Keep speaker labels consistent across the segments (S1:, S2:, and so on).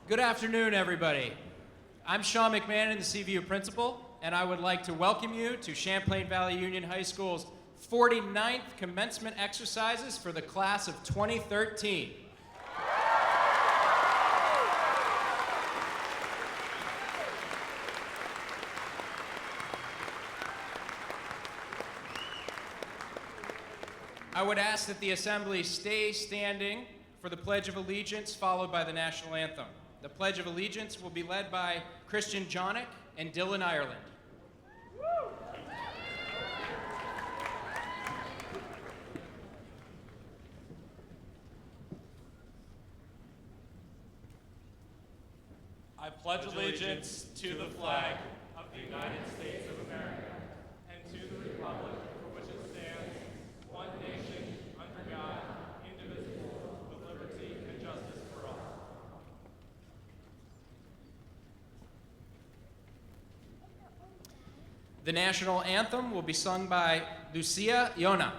S1: Good afternoon, everybody. I'm Sean McMahon, the CVU principal, and I would like to welcome you to Champlain Valley Union High School's 49th commencement exercises for the class of 2013. I would ask that the assembly stay standing for the Pledge of Allegiance, followed by the national anthem. The Pledge of Allegiance will be led by Christian Jonick and Dylan Ireland.
S2: I pledge allegiance to the flag of the United States of America and to the republic for which it stands, one nation, under God, indivisible, with liberty and justice for all.
S1: The national anthem will be sung by Lucia Iona.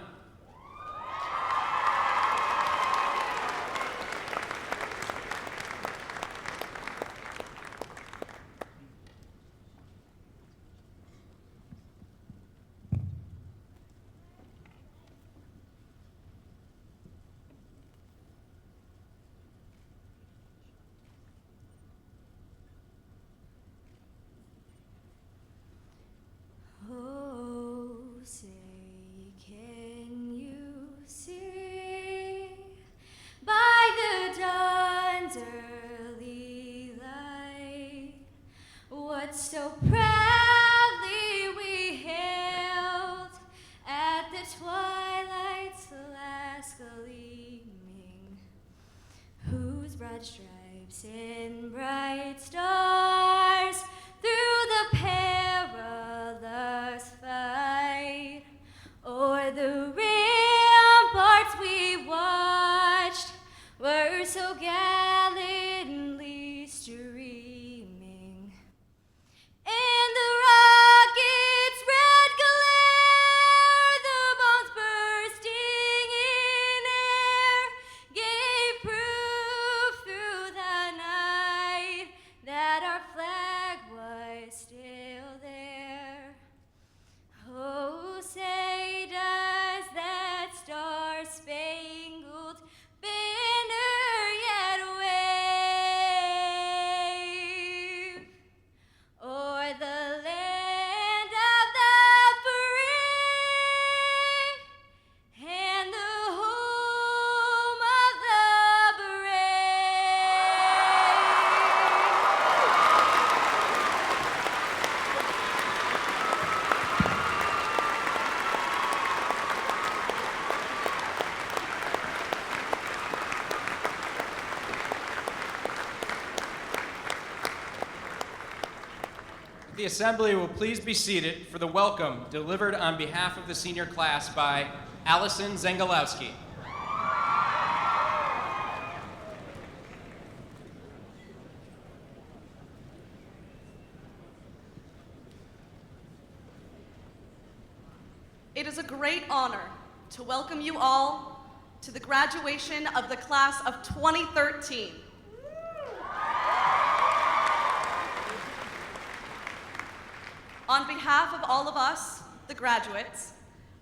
S3: Oh, say, can you see by the dawn's early light what so proudly we hailed at the twilight's last gleaming, whose broad stripes and bright stars through the perilous fight o'er the ramparts we watched were so gallantly streaming, and the rocket's red glare, the bombs bursting in air, gave proof through the night that our flag was still there. Oh, say does that star-spangled banner yet wave o'er the land of the free and the home of the brave?
S1: The assembly will please be seated for the welcome delivered on behalf of the senior class by Allison Zengalowski.
S4: It is a great honor to welcome you all to the graduation of the class of 2013. On behalf of all of us, the graduates,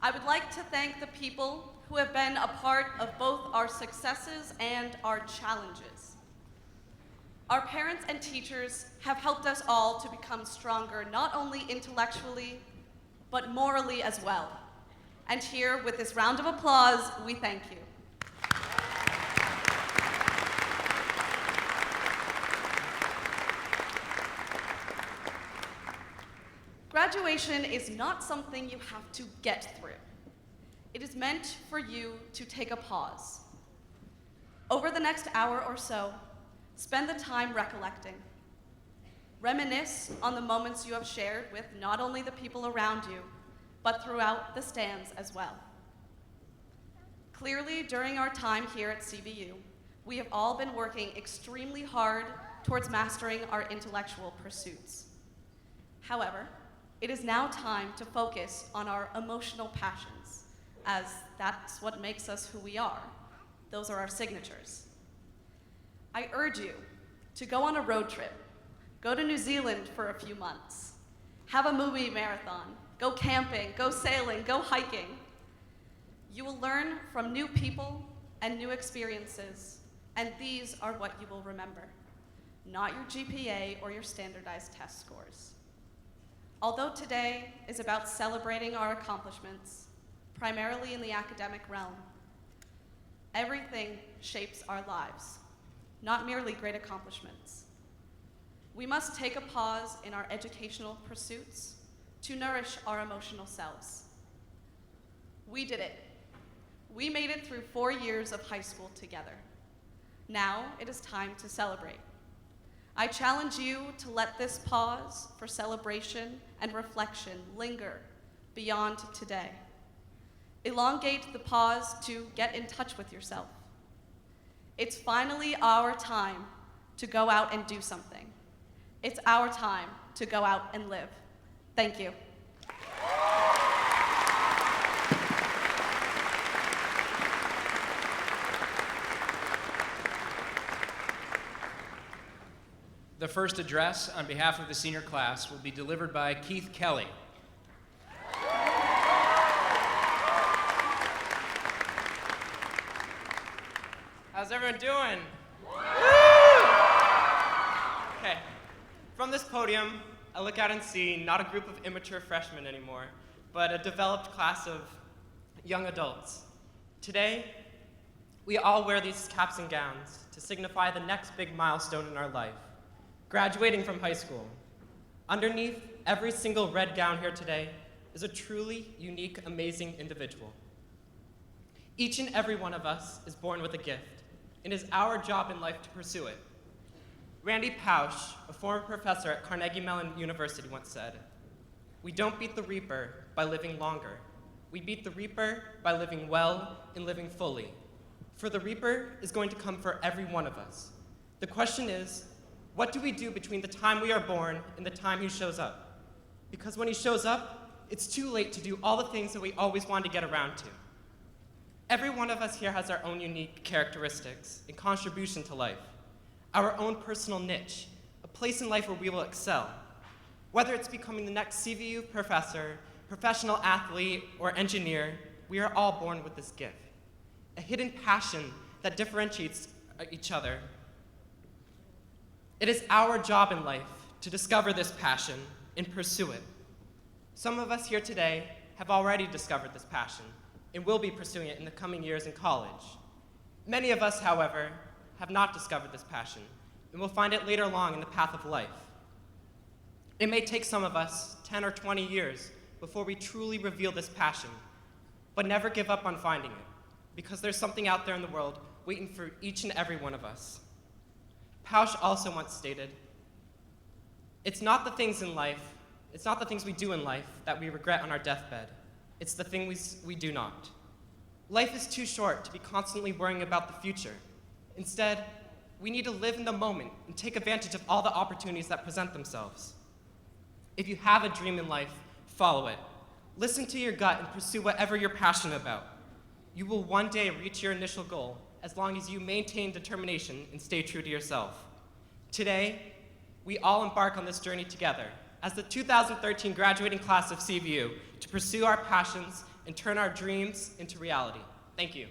S4: I would like to thank the people who have been a part of both our successes and our challenges. Our parents and teachers have helped us all to become stronger, not only intellectually, but morally as well. And here, with this round of applause, we thank you. Graduation is not something you have to get through. It is meant for you to take a pause. Over the next hour or so, spend the time recollecting. Reminisce on the moments you have shared with not only the people around you, but throughout the stands as well. Clearly, during our time here at CVU, we have all been working extremely hard towards mastering our intellectual pursuits. However, it is now time to focus on our emotional passions, as that's what makes us who we are. Those are our signatures. I urge you to go on a road trip, go to New Zealand for a few months, have a movie marathon, go camping, go sailing, go hiking. You will learn from new people and new experiences, and these are what you will remember, not your GPA or your standardized test scores. Although today is about celebrating our accomplishments, primarily in the academic realm, everything shapes our lives, not merely great accomplishments. We must take a pause in our educational pursuits to nourish our emotional selves. We did it. We made it through 4 years of high school together. Now it is time to celebrate. I challenge you to let this pause for celebration and reflection linger beyond today. Elongate the pause to get in touch with yourself. It's finally our time to go out and do something. It's our time to go out and live. Thank you.
S1: The first address on behalf of the senior class will be delivered by Keith Kelly.
S5: How's everyone doing? Okay, from this podium, I look out and see not a group of immature freshmen anymore, but a developed class of young adults. Today, we all wear these caps and gowns to signify the next big milestone in our life, graduating from high school. Underneath every single red gown here today is a truly unique, amazing individual. Each and every one of us is born with a gift, and it is our job in life to pursue it. Randy Pausch, a former professor at Carnegie Mellon University, once said, "We don't beat the reaper by living longer. We beat the reaper by living well and living fully. For the reaper is going to come for every one of us. The question is, what do we do between the time we are born and the time he shows up? Because when he shows up, it's too late to do all the things that we always wanted to get around to." Every one of us here has our own unique characteristics and contribution to life, our own personal niche, a place in life where we will excel. Whether it's becoming the next CVU professor, professional athlete, or engineer, we are all born with this gift, a hidden passion that differentiates each other. It is our job in life to discover this passion and pursue it. Some of us here today have already discovered this passion and will be pursuing it in the coming years in college. Many of us, however, have not discovered this passion and will find it later along in the path of life. It may take some of us 10 or 20 years before we truly reveal this passion, but never give up on finding it, because there's something out there in the world waiting for each and every one of us. Pausch also once stated, it's not the things we do in life that we regret on our deathbed. It's the things we do not. Life is too short to be constantly worrying about the future. Instead, we need to live in the moment and take advantage of all the opportunities that present themselves. If you have a dream in life, follow it. Listen to your gut and pursue whatever you're passionate about. You will one day reach your initial goal as long as you maintain determination and stay true to yourself. Today, we all embark on this journey together as the 2013 graduating class of CVU to pursue our passions and turn our dreams into reality. Thank you.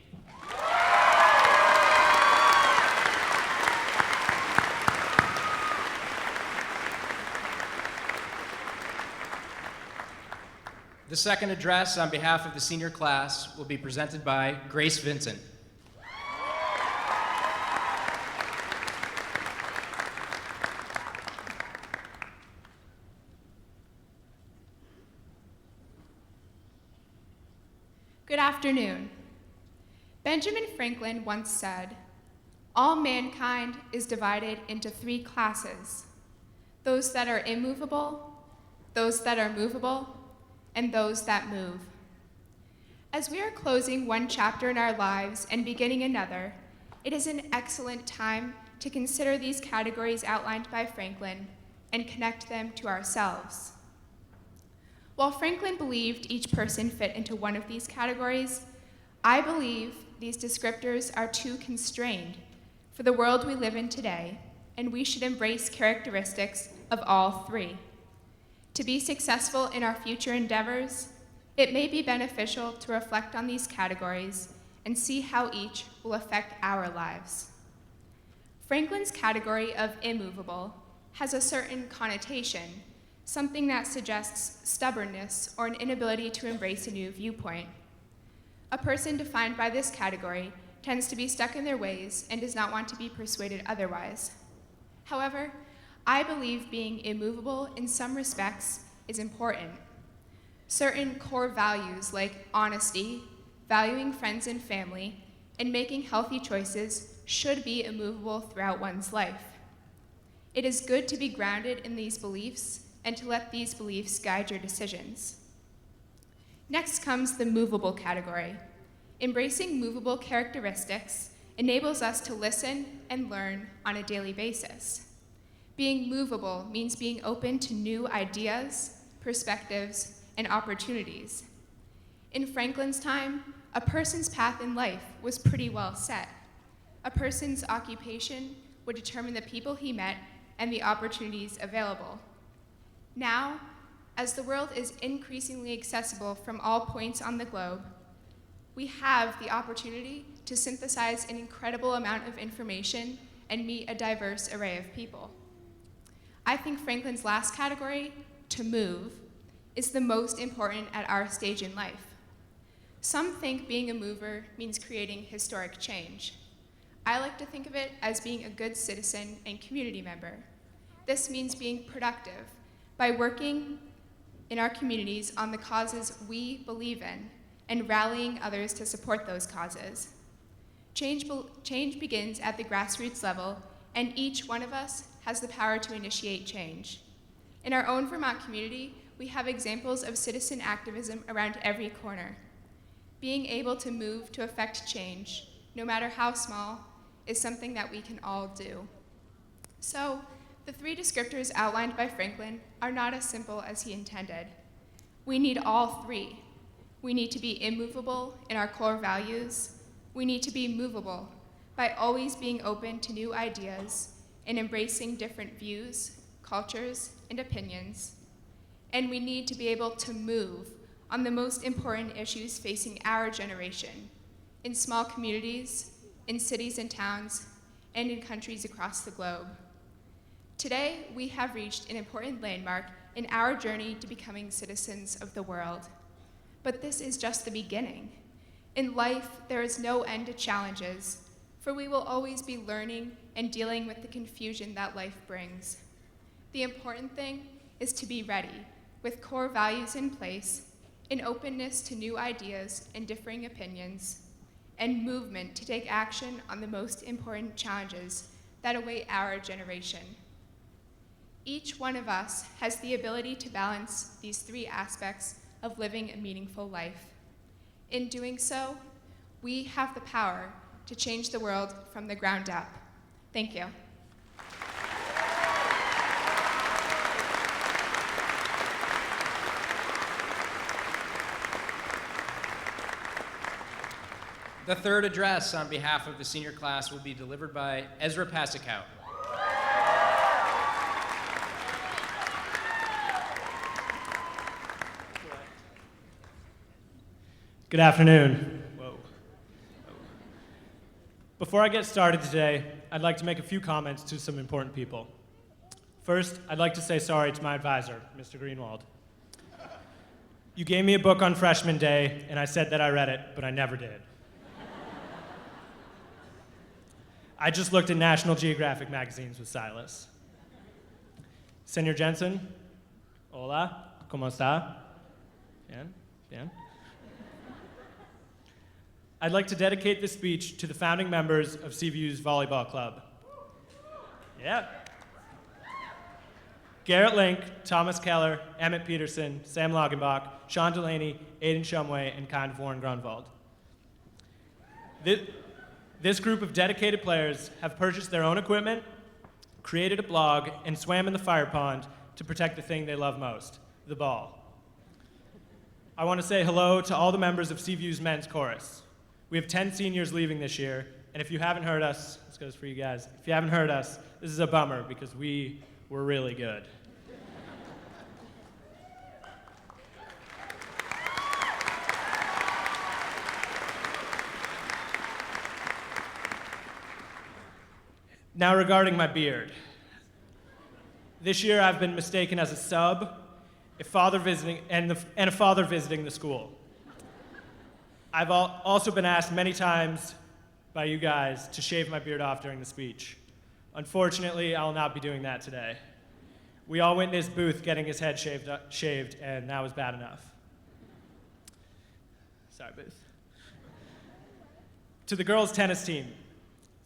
S1: The second address on behalf of the senior class will be presented by Grace Vincent.
S6: Good afternoon. Benjamin Franklin once said, "All mankind is divided into 3 classes, those that are immovable, those that are movable, and those that move." As we are closing one chapter in our lives and beginning another, it is an excellent time to consider these categories outlined by Franklin and connect them to ourselves. While Franklin believed each person fit into one of these categories, I believe these descriptors are too constrained for the world we live in today and we should embrace characteristics of all three. To be successful in our future endeavors, it may be beneficial to reflect on these categories and see how each will affect our lives. Franklin's category of immovable has a certain connotation, something that suggests stubbornness or an inability to embrace a new viewpoint. A person defined by this category tends to be stuck in their ways and does not want to be persuaded otherwise. However, I believe being immovable in some respects is important. Certain core values like honesty, valuing friends and family, and making healthy choices should be immovable throughout one's life. It is good to be grounded in these beliefs and to let these beliefs guide your decisions. Next comes the movable category. Embracing movable characteristics enables us to listen and learn on a daily basis. Being movable means being open to new ideas, perspectives, and opportunities. In Franklin's time, a person's path in life was pretty well set. A person's occupation would determine the people he met and the opportunities available. Now, as the world is increasingly accessible from all points on the globe, we have the opportunity to synthesize an incredible amount of information and meet a diverse array of people. I think Franklin's last category, to move, is the most important at our stage in life. Some think being a mover means creating historic change. I like to think of it as being a good citizen and community member. This means being productive by working in our communities on the causes we believe in and rallying others to support those causes. Change begins at the grassroots level, and each one of us has the power to initiate change. In our own Vermont community, we have examples of citizen activism around every corner. Being able to move to affect change, no matter how small, is something that we can all do. So, the three descriptors outlined by Franklin are not as simple as he intended. We need all three. We need to be immovable in our core values. We need to be movable by always being open to new ideas and embracing different views, cultures, and opinions. And we need to be able to move on the most important issues facing our generation, in small communities, in cities and towns, and in countries across the globe. Today, we have reached an important landmark in our journey to becoming citizens of the world. But this is just the beginning. In life, there is no end to challenges, for we will always be learning and dealing with the confusion that life brings. The important thing is to be ready, with core values in place, an openness to new ideas and differing opinions, and movement to take action on the most important challenges that await our generation. Each one of us has the ability to balance these three aspects of living a meaningful life. In doing so, we have the power to change the world from the ground up. Thank you.
S1: The third address on behalf of the senior class will be delivered by Ezra Pasikow.
S7: Good afternoon. Whoa. Before I get started today, I'd like to make a few comments to some important people. First, I'd like to say sorry to my advisor, Mr. Greenwald. You gave me a book on freshman day, and I said that I read it, but I never did. I just looked at National Geographic magazines with Silas. Senor Jensen, hola, ¿cómo está? Bien, bien. I'd like to dedicate this speech to the founding members of CVU's volleyball club. Yeah. Garrett Link, Thomas Keller, Emmett Peterson, Sam Lagenbach, Sean Delaney, Aiden Shumway, and Kind of Warren Grunwald. This group of dedicated players have purchased their own equipment, created a blog, and swam in the fire pond to protect the thing they love most, the ball. I want to say hello to all the members of CVU's men's chorus. We have 10 seniors leaving this year, And if you haven't heard us, this goes for you guys. If you haven't heard us, this is a bummer because we were really good. Now regarding my beard. This year I've been mistaken as a sub, a father visiting, and a father visiting the school. I've also been asked many times by you guys to shave my beard off during the speech. Unfortunately, I will not be doing that today. We all witnessed Booth getting his head shaved, and that was bad enough. Sorry, Booth. To the girls' tennis team,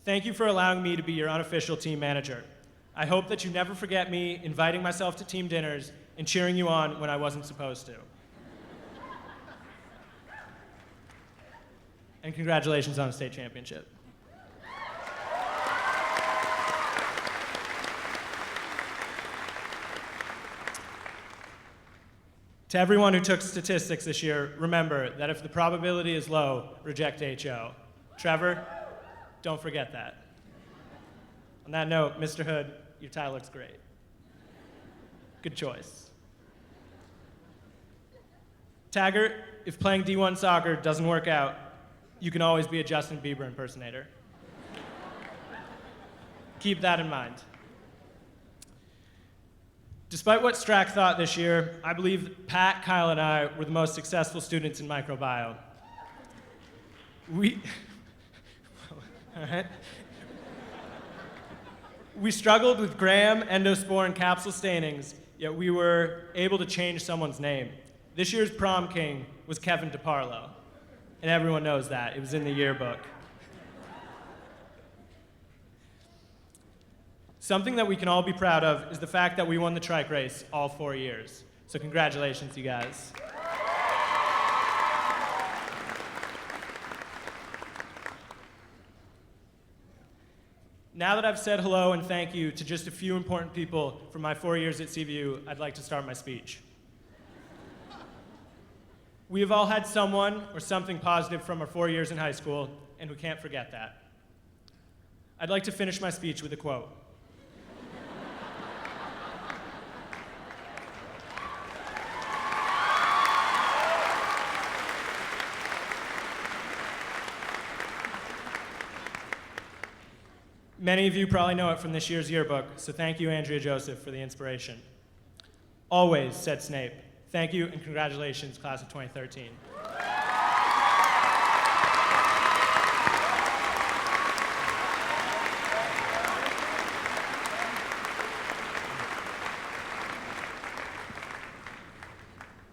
S7: thank you for allowing me to be your unofficial team manager. I hope that you never forget me inviting myself to team dinners and cheering you on when I wasn't supposed to. And congratulations on a state championship. To everyone who took statistics this year, remember that if the probability is low, reject HO. Trevor, don't forget that. On that note, Mr. Hood, your tie looks great. Good choice. Taggart, if playing D1 soccer doesn't work out, you can always be a Justin Bieber impersonator. Keep that in mind. Despite what Strack thought this year, I believe Pat, Kyle, and I were the most successful students in microbiome. All right. We struggled with gram, endospore, and capsule stainings, yet we were able to change someone's name. This year's prom king was Kevin DeParlo, and everyone knows that. It was in the yearbook. Something that we can all be proud of is the fact that we won the trike race all 4 years. So congratulations, you guys. Now that I've said hello and thank you to just a few important people from my 4 years at CVU, I'd like to start my speech. We have all had someone or something positive from our 4 years in high school, and we can't forget that. I'd like to finish my speech with a quote. Many of you probably know it from this year's yearbook, so thank you, Andrea Joseph, for the inspiration. Always, said Snape. Thank you and congratulations, class of 2013.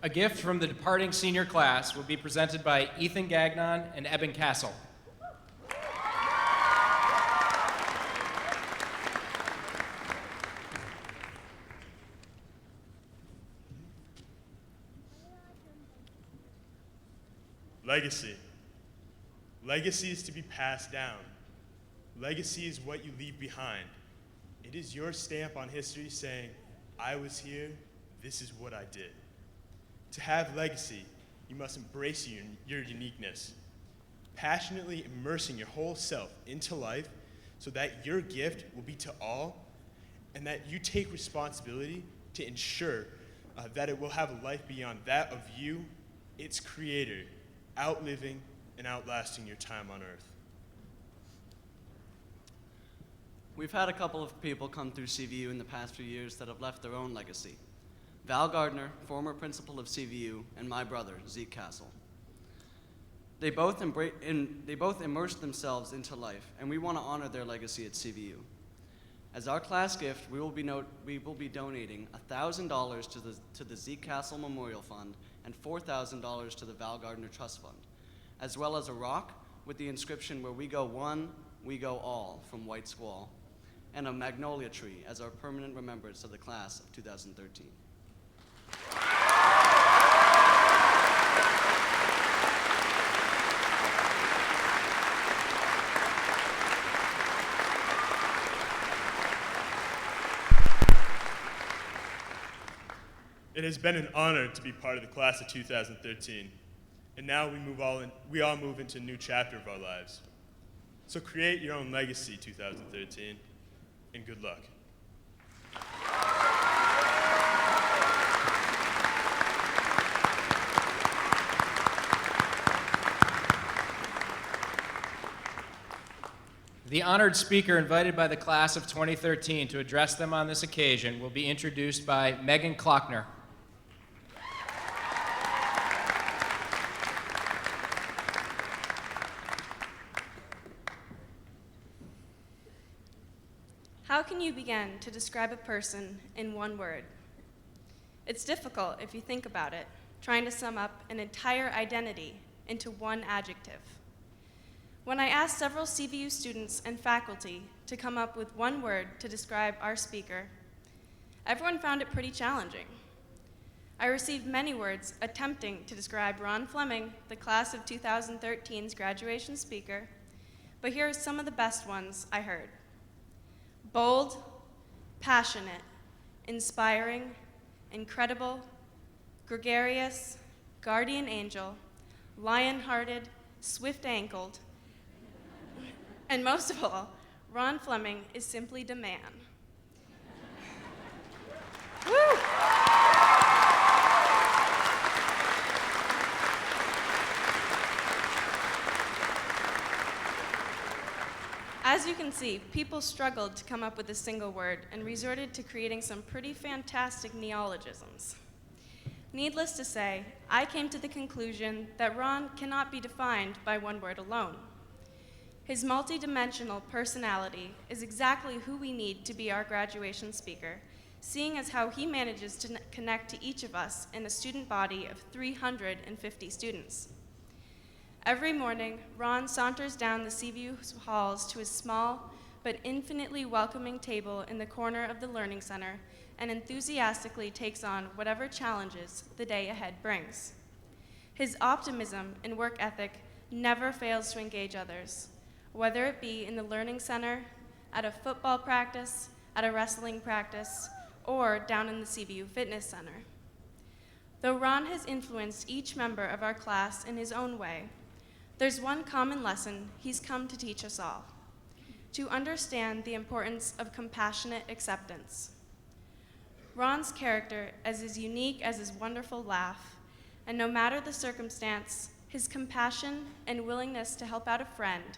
S1: A gift from the departing senior class will be presented by Ethan Gagnon and Eben Castle.
S8: Legacy. Legacy is to be passed down. Legacy is what you leave behind. It is your stamp on history saying, I was here, this is what I did. To have legacy, you must embrace your uniqueness, passionately immersing your whole self into life so that your gift will be to all and that you take responsibility to ensure that it will have a life beyond that of you, its creator, outliving and outlasting your time on Earth.
S9: We've had a couple of people come through CVU in the past few years that have left their own legacy. Val Gardner, former principal of CVU, and my brother, Zeke Castle. They both immersed themselves into life, and we want to honor their legacy at CVU. As our class gift, we will be donating $1,000 to the Zeke Castle Memorial Fund and $4,000 to the Val Gardner Trust Fund, as well as a rock with the inscription "Where we go one, we go all" from White Squall, and a magnolia tree as our permanent remembrance of the class of 2013.
S8: It has been an honor to be part of the class of 2013, and now we all move into a new chapter of our lives. So create your own legacy, 2013, and good luck.
S1: The honored speaker invited by the class of 2013 to address them on this occasion will be introduced by Megan Klockner.
S10: How can you begin to describe a person in one word? It's difficult if you think about it, trying to sum up an entire identity into one adjective. When I asked several CVU students and faculty to come up with one word to describe our speaker, everyone found it pretty challenging. I received many words attempting to describe Ron Fleming, the class of 2013's graduation speaker, but here are some of the best ones I heard. Bold, passionate, inspiring, incredible, gregarious, guardian angel, lion-hearted, swift-ankled, and most of all, Ron Fleming is simply the man. Woo! As you can see, people struggled to come up with a single word and resorted to creating some pretty fantastic neologisms. Needless to say, I came to the conclusion that Ron cannot be defined by one word alone. His multidimensional personality is exactly who we need to be our graduation speaker, seeing as how he manages to connect to each of us in a student body of 350 students. Every morning, Ron saunters down the CVU halls to his small but infinitely welcoming table in the corner of the Learning Center and enthusiastically takes on whatever challenges the day ahead brings. His optimism and work ethic never fails to engage others, whether it be in the Learning Center, at a football practice, at a wrestling practice, or down in the CVU Fitness Center. Though Ron has influenced each member of our class in his own way, there's one common lesson he's come to teach us all: to understand the importance of compassionate acceptance. Ron's character is as unique as his wonderful laugh, and no matter the circumstance, his compassion and willingness to help out a friend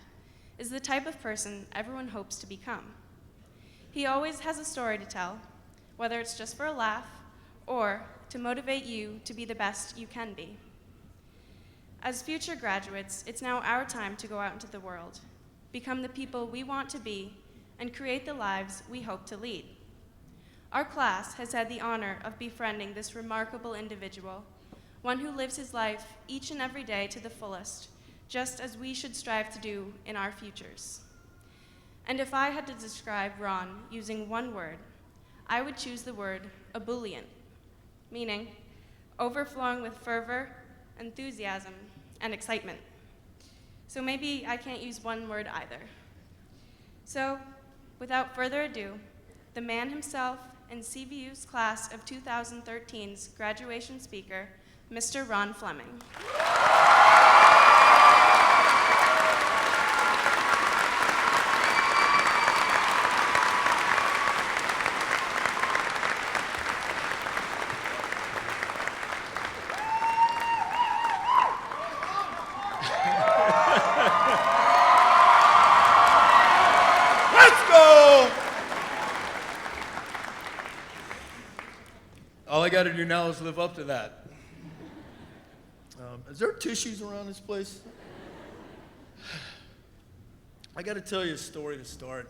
S10: is the type of person everyone hopes to become. He always has a story to tell, whether it's just for a laugh or to motivate you to be the best you can be. As future graduates, it's now our time to go out into the world, become the people we want to be, and create the lives we hope to lead. Our class has had the honor of befriending this remarkable individual, one who lives his life each and every day to the fullest, just as we should strive to do in our futures. And if I had to describe Ron using one word, I would choose the word ebullient, meaning overflowing with fervor, enthusiasm, and excitement. So maybe I can't use one word either. So, without further ado, the man himself and CVU's class of 2013's graduation speaker, Mr. Ron Fleming.
S11: All I got to do now is live up to that. Is there tissues around this place? I got to tell you a story to start.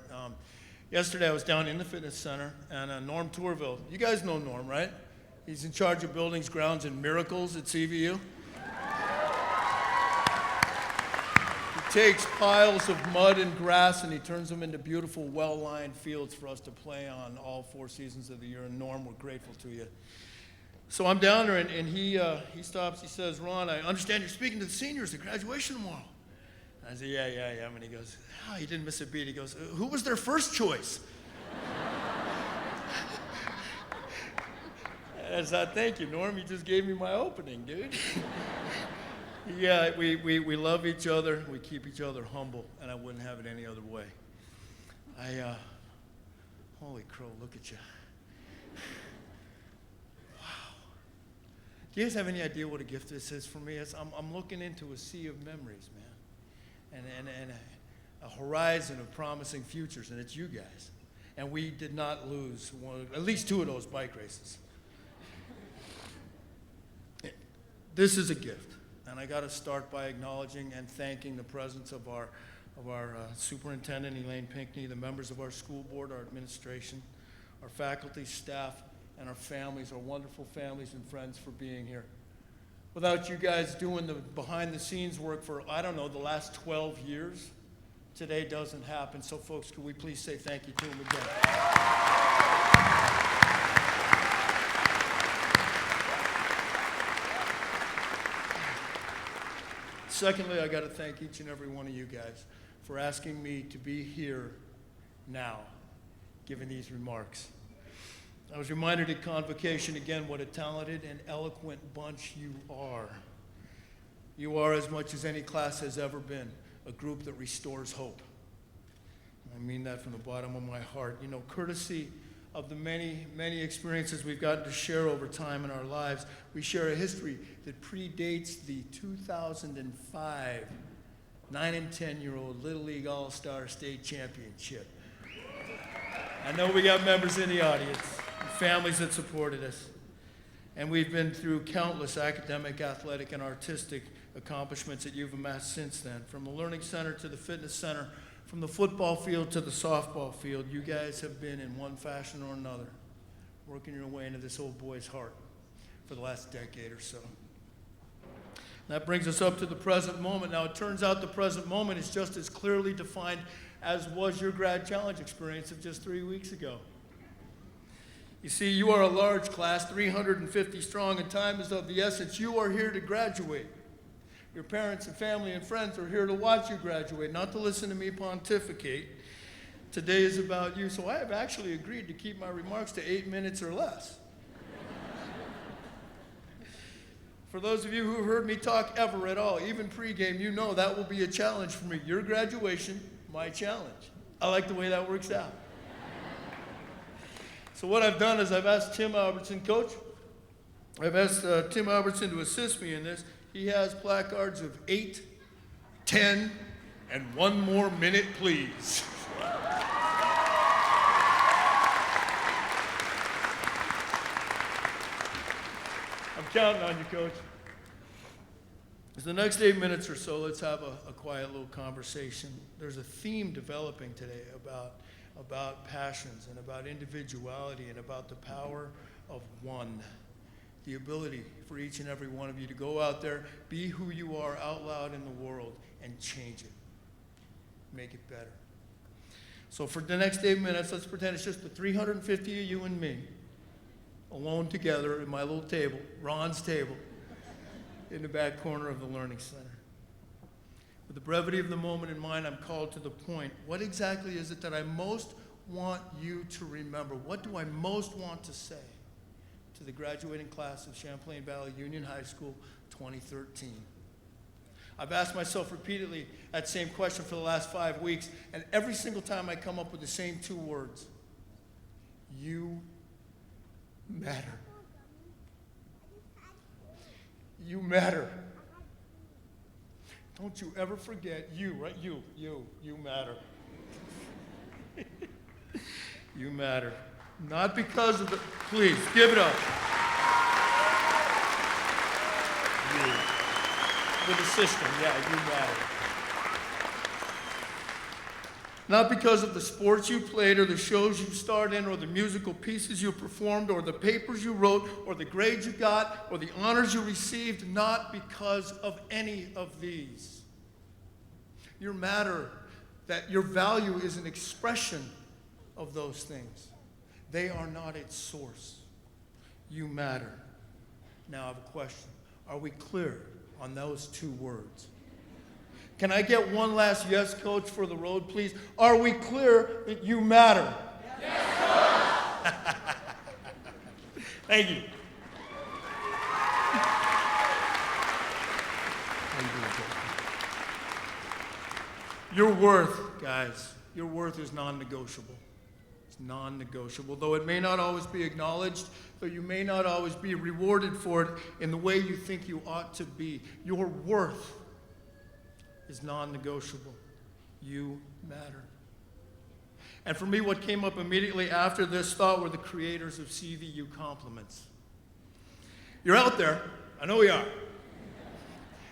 S11: Yesterday I was down in the fitness center, and Norm Tourville, you guys know Norm, right? He's in charge of buildings, grounds, and miracles at CVU. He takes piles of mud and grass and he turns them into beautiful, well-lined fields for us to play on all 4 seasons of the year. And Norm, we're grateful to you. So I'm down there, and he stops. He says, "Ron, I understand you're speaking to the seniors at graduation tomorrow." I said, yeah. And he goes, "Oh, he didn't miss a beat." He goes, "Who was their first choice?" I said, "Thank you, Norm. You just gave me my opening, dude." Yeah, we love each other, we keep each other humble, and I wouldn't have it any other way. Holy crow, look at you. Wow. Do you guys have any idea what a gift this is for me? I'm looking into a sea of memories, man, and a horizon of promising futures, and it's you guys. And we did not lose at least 2 of those bike races. This is a gift. And I got to start by acknowledging and thanking the presence of our superintendent, Elaine Pinckney, the members of our school board, our administration, our faculty, staff, and our families, our wonderful families and friends for being here. Without you guys doing the behind-the-scenes work for, I don't know, the last 12 years, today doesn't happen. So, folks, could we please say thank you to them again? Secondly, I got to thank each and every one of you guys for asking me to be here now, giving these remarks. I was reminded at Convocation again what a talented and eloquent bunch you are. You are, as much as any class has ever been, a group that restores hope. I mean that from the bottom of my heart. You know, courtesy of the many, many experiences we've gotten to share over time in our lives, we share a history that predates the 2005 9 and 10-year-old Little League All-Star State Championship. I know we got members in the audience, and families that supported us, and we've been through countless academic, athletic, and artistic accomplishments that you've amassed since then, from the Learning Center to the Fitness Center, from the football field to the softball field. You guys have been, in one fashion or another, working your way into this old boy's heart for the last decade or so. That brings us up to the present moment. Now, it turns out the present moment is just as clearly defined as was your grad challenge experience of just 3 weeks ago. You see, you are a large class, 350 strong, and time is of the essence. You are here to graduate. Your parents and family and friends are here to watch you graduate, not to listen to me pontificate. Today is about you, so I have actually agreed to keep my remarks to 8 minutes or less. For those of you who heard me talk ever at all, even pregame, you know that will be a challenge for me. Your graduation, my challenge. I like the way that works out. So what I've done is I've asked Tim Albertson, Coach, I've asked Tim Albertson to assist me in this. He has placards of 8, 10, and 1 more minute, please. I'm counting on you, Coach. For the next 8 minutes or so, let's have a quiet little conversation. There's a theme developing today about passions and about individuality and about the power of one. The ability for each and every one of you to go out there, be who you are out loud in the world, and change it. Make it better. So for the next 8 minutes, let's pretend it's just the 350 of you and me, alone together at my little table, Ron's table, in the back corner of the Learning Center. With the brevity of the moment in mind, I'm called to the point. What exactly is it that I most want you to remember? What do I most want to say to the graduating class of Champlain Valley Union High School 2013? I've asked myself repeatedly that same question for the last 5 weeks, and every single time I come up with the same 2 words. You matter. You matter. Don't you ever forget you, right? You matter. You matter. Not because of the, please, give it up. You. With the system, yeah, you matter. Not because of the sports you played or the shows you starred in or the musical pieces you performed or the papers you wrote or the grades you got or the honors you received, not because of any of these. Your matter, that your value is an expression of those things. They are not its source. You matter. Now I have a question. Are we clear on those 2 words? Can I get one last yes, Coach, for the road, please? Are we clear that you matter? Yes, Coach! Thank you. How you doing, Joe? Your worth, guys, your worth is non-negotiable. It's non-negotiable. Though it may not always be acknowledged, though you may not always be rewarded for it in the way you think you ought to be, your worth is non-negotiable. You matter. And for me, what came up immediately after this thought were the creators of CVU compliments. You're out there. I know you are.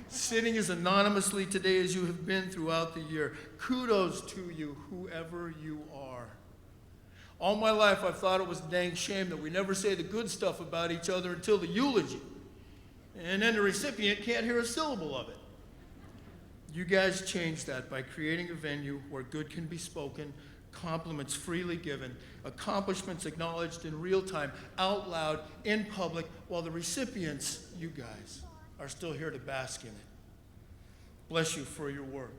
S11: Sitting as anonymously today as you have been throughout the year. Kudos to you, whoever you are. All my life, I've thought it was a dang shame that we never say the good stuff about each other until the eulogy. And then the recipient can't hear a syllable of it. You guys changed that by creating a venue where good can be spoken, compliments freely given, accomplishments acknowledged in real time, out loud, in public, while the recipients, you guys, are still here to bask in it. Bless you for your work.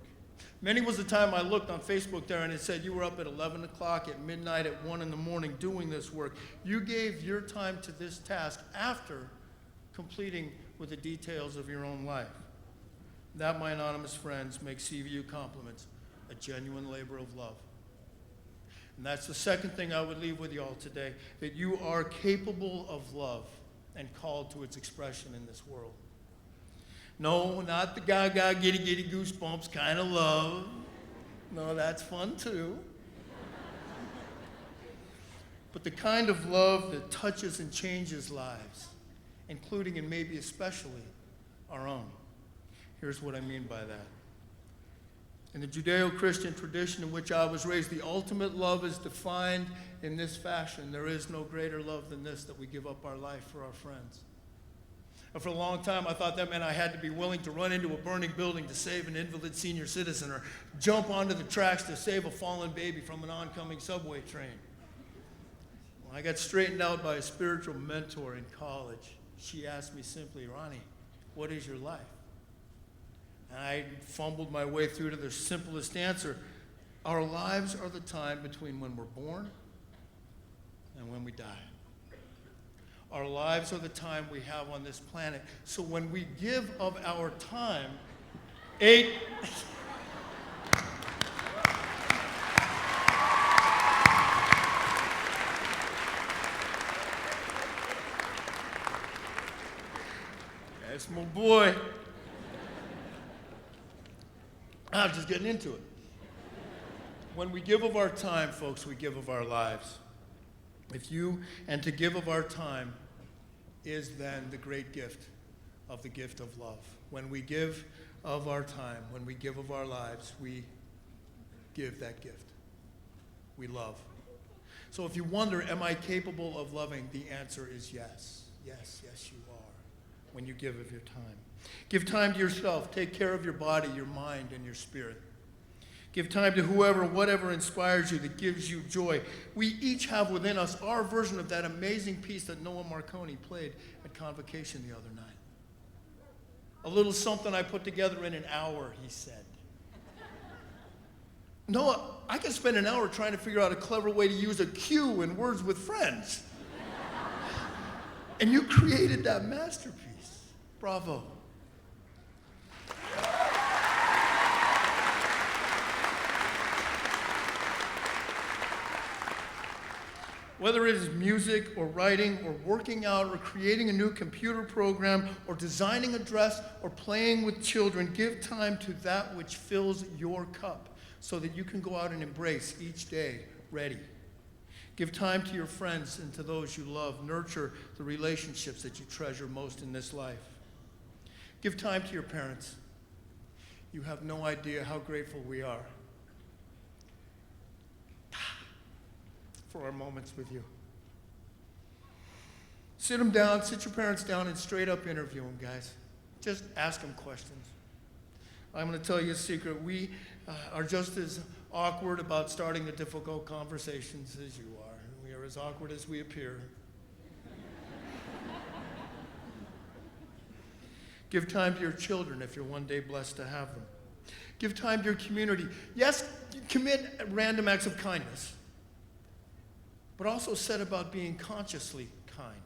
S11: Many was the time I looked on Facebook there and it said you were up at 11 o'clock, at midnight, at 1 in the morning doing this work. You gave your time to this task after completing with the details of your own life. That, my anonymous friends, makes CVU compliments a genuine labor of love. And that's the second thing I would leave with you all today, that you are capable of love and called to its expression in this world. No, not the gaga, giddy goosebumps kind of love. No, that's fun too. But the kind of love that touches and changes lives, including and maybe especially our own. Here's what I mean by that. In the Judeo-Christian tradition in which I was raised, the ultimate love is defined in this fashion. There is no greater love than this, that we give up our life for our friends. And for a long time, I thought that meant I had to be willing to run into a burning building to save an invalid senior citizen, or jump onto the tracks to save a fallen baby from an oncoming subway train. Well, I got straightened out by a spiritual mentor in college. She asked me simply, Ronnie, what is your life? And I fumbled my way through to the simplest answer. Our lives are the time between when we're born and when we die. Our lives are the time we have on this planet. So when we give of our time, that's my boy. I'm just getting into it. When we give of our time, folks, we give of our lives. And to give of our time is then the great gift of the gift of love. When we give of our time, when we give of our lives, we give that gift. We love. So if you wonder, am I capable of loving? The answer is yes. Yes, yes, you are, when you give of your time. Give time to yourself. Take care of your body, your mind, and your spirit. Give time to whoever, whatever inspires you, that gives you joy. We each have within us our version of that amazing piece that Noah Marconi played at Convocation the other night. A little something I put together in an hour, he said. Noah, I can spend an hour trying to figure out a clever way to use a cue in Words with Friends. And you created that masterpiece. Bravo. Whether it is music or writing or working out or creating a new computer program or designing a dress or playing with children, give time to that which fills your cup so that you can go out and embrace each day ready. Give time to your friends and to those you love. Nurture the relationships that you treasure most in this life. Give time to your parents. You have no idea how grateful we are for our moments with you. Sit them down, sit your parents down, and straight up interview them, guys. Just ask them questions. I'm going to tell you a secret. We are just as awkward about starting the difficult conversations as you are. We are as awkward as we appear. Give time to your children if you're one day blessed to have them. Give time to your community. Yes, commit random acts of kindness, but also set about being consciously kind.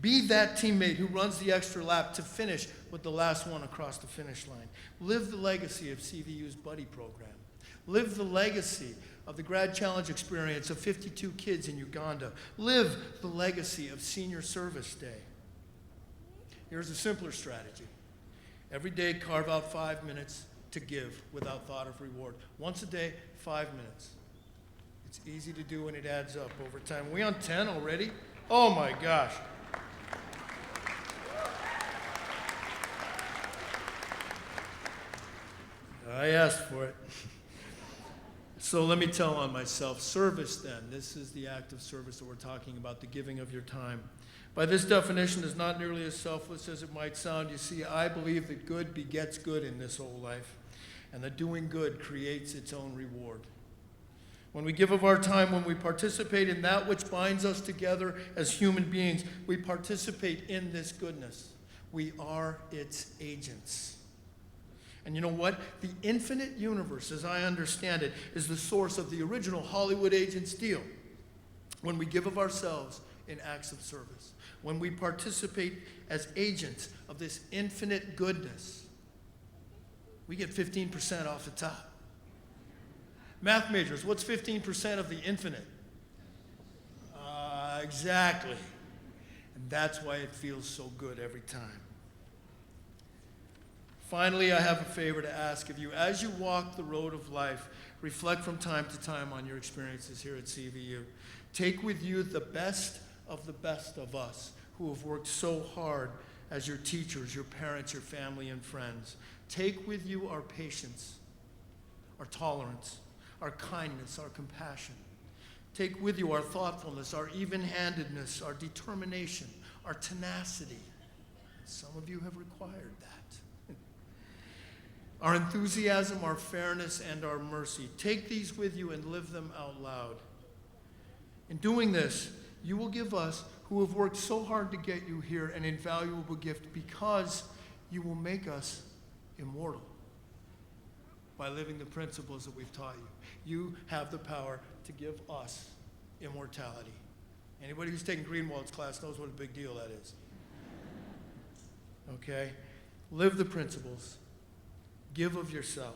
S11: Be that teammate who runs the extra lap to finish with the last one across the finish line. Live the legacy of CVU's Buddy program. Live the legacy of the Grad Challenge experience of 52 kids in Uganda. Live the legacy of Senior Service Day. Here's a simpler strategy. Every day, carve out 5 minutes to give without thought of reward. Once a day, 5 minutes. It's easy to do and it adds up over time. Are we on 10 already? Oh my gosh. I asked for it. So let me tell on myself. Service, then. This is the act of service that we're talking about, the giving of your time. By this definition, is not nearly as selfless as it might sound. You see, I believe that good begets good in this whole life, and that doing good creates its own reward. When we give of our time, when we participate in that which binds us together as human beings, we participate in this goodness. We are its agents. And you know what? The infinite universe, as I understand it, is the source of the original Hollywood agent's deal. When we give of ourselves in acts of service, when we participate as agents of this infinite goodness, we get 15% off the top. Math majors, what's 15% of the infinite? Exactly. And that's why it feels so good every time. Finally, I have a favor to ask of you. As you walk the road of life, reflect from time to time on your experiences here at CVU. Take with you the best of us who have worked so hard as your teachers, your parents, your family, and friends. Take with you our patience, our tolerance, our kindness, our compassion. Take with you our thoughtfulness, our even-handedness, our determination, our tenacity. Some of you have required that. Our enthusiasm, our fairness, and our mercy. Take these with you and live them out loud. In doing this, you will give us, who have worked so hard to get you here, an invaluable gift, because you will make us immortal by living the principles that we've taught you. You have the power to give us immortality. Anybody who's taken Greenwald's class knows what a big deal that is. Okay? Live the principles. Give of yourself.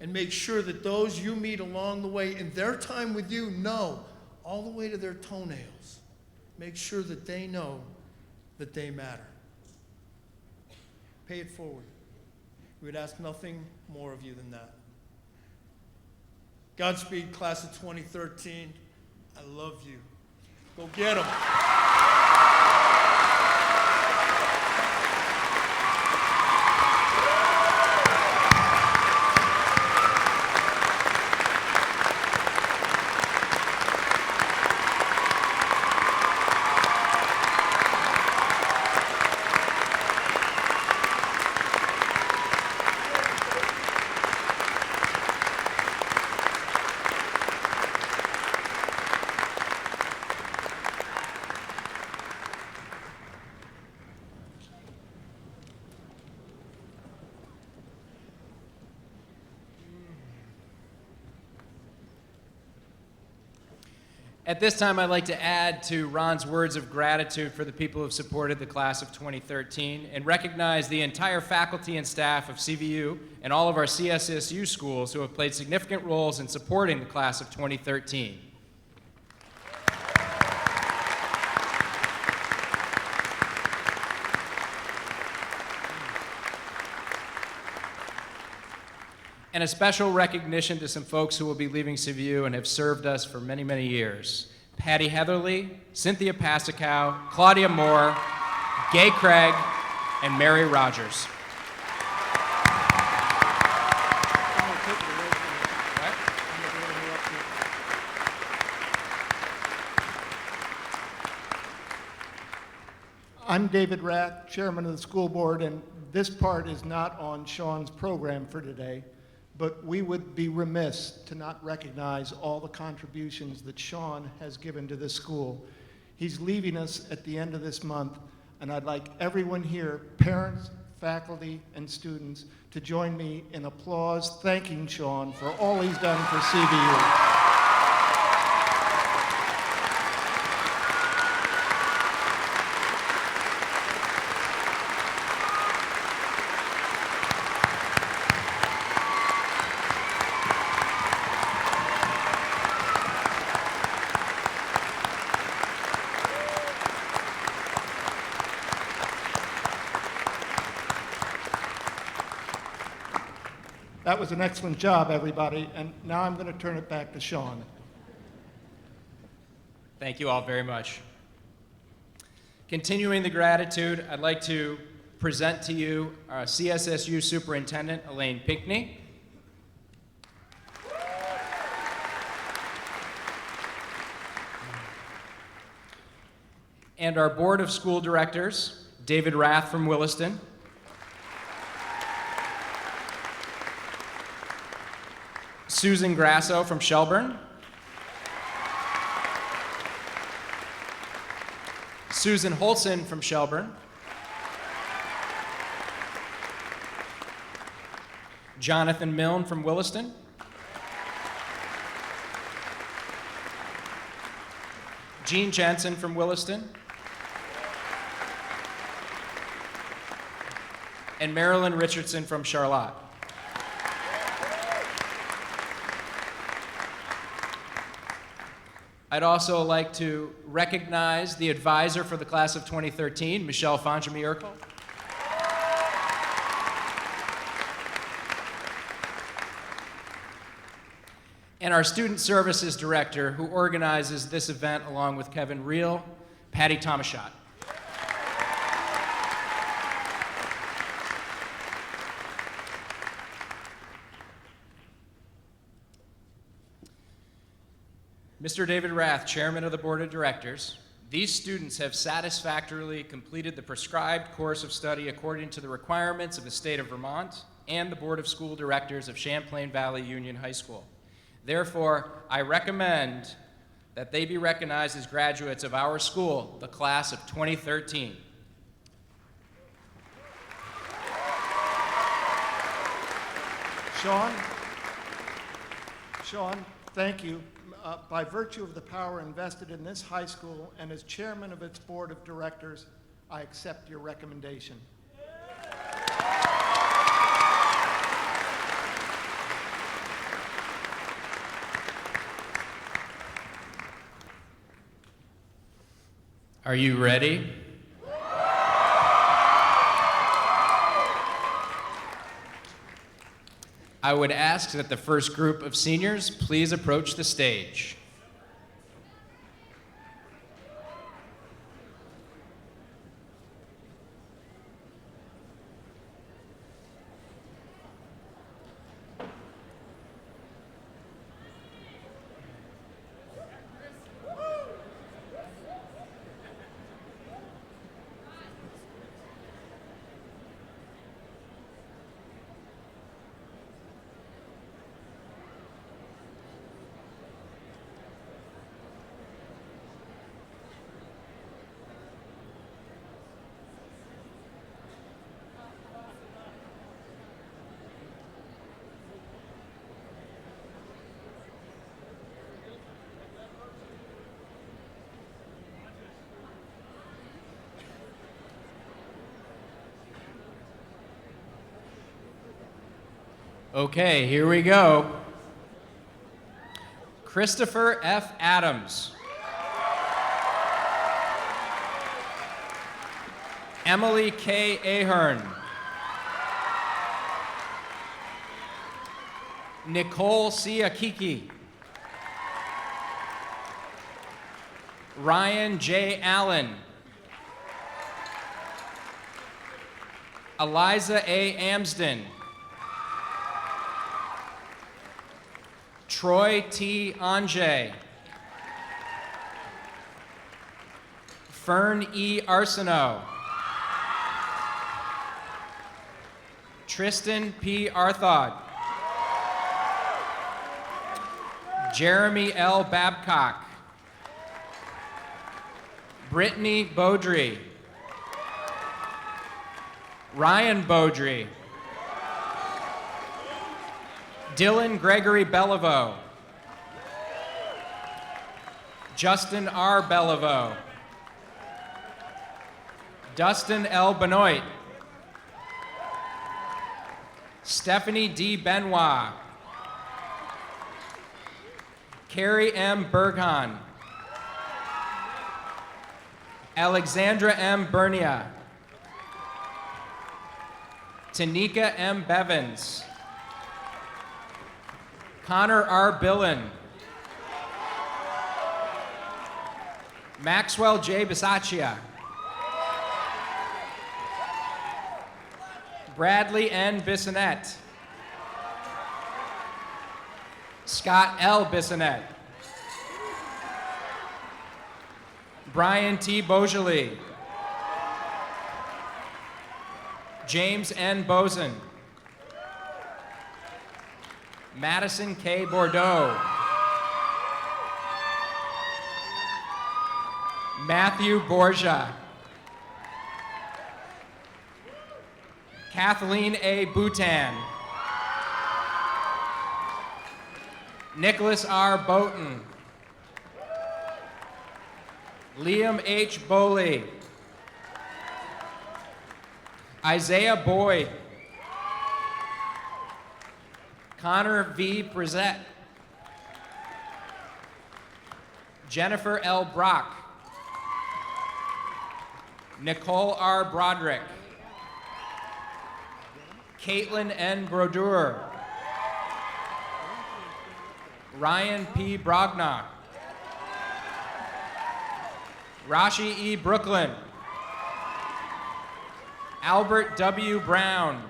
S11: And make sure that those you meet along the way in their time with you know, all the way to their toenails, make sure that they know that they matter. Pay it forward. We would ask nothing more of you than that. Godspeed, class of 2013. I love you. Go get them.
S1: At this time, I'd like to add to Ron's words of gratitude for the people who have supported the class of 2013 and recognize the entire faculty and staff of CVU and all of our CSSU schools who have played significant roles in supporting the class of 2013. And a special recognition to some folks who will be leaving CVU and have served us for many, many years. Patty Heatherly, Cynthia Pasakow, Claudia Moore, Gay Craig, and Mary Rogers.
S12: I'm David Rath, chairman of the school board, and this part is not on Sean's program for today, but we would be remiss to not recognize all the contributions that Sean has given to this school. He's leaving us at the end of this month, and I'd like everyone here, parents, faculty, and students, to join me in applause thanking Sean for all he's done for CVU. That was an excellent job, everybody. And now I'm going to turn it back to Sean.
S1: Thank you all very much. Continuing the gratitude, I'd like to present to you our CSSU Superintendent, Elaine Pinckney. And our Board of School Directors, David Rath from Williston, Susan Grasso from Shelburne, Susan Holson from Shelburne, Jonathan Milne from Williston, Jean Jensen from Williston, and Marilyn Richardson from Charlotte. I'd also like to recognize the advisor for the class of 2013, Michelle Fonjami-Urkel. And our student services director, who organizes this event along with Kevin Reel, Patty Tomaschott. Mr. David Rath, Chairman of the Board of Directors, these students have satisfactorily completed the prescribed course of study according to the requirements of the state of Vermont and the Board of School Directors of Champlain Valley Union High School. Therefore, I recommend that they be recognized as graduates of our school, the class of 2013.
S12: Sean, thank you. By virtue of the power invested in this high school and as chairman of its board of directors, I accept your recommendation.
S1: Are you ready? I would ask that the first group of seniors please approach the stage. Okay, here we go. Christopher F. Adams. Emily K. Ahern. Nicole C. Akiki. Ryan J. Allen. Eliza A. Amsden. Troy T. Anjay. Fern E. Arsenault. Tristan P. Arthod. Jeremy L. Babcock. Brittany Beaudry. Ryan Beaudry. Dylan Gregory Beliveau. Justin R. Beliveau. Dustin L. Benoit. Stephanie D. Benoit. Carrie M. Berghan. Alexandra M. Bernia. Tanika M. Bevins. Connor R. Billen. Maxwell J. Bisaccia. Bradley N. Bissonette. Scott L. Bissonette. Brian T. Beaujolais. James N. Boson. Madison K. Bordeaux. Matthew Borgia. Kathleen A. Boutan. Nicholas R. Boughton. Liam H. Boley. Isaiah Boyd. Connor V. Brissett. Jennifer L. Brock. Nicole R. Broderick. Caitlin N. Brodeur. Ryan P. Brogna. Rashi E. Brooklyn. Albert W. Brown.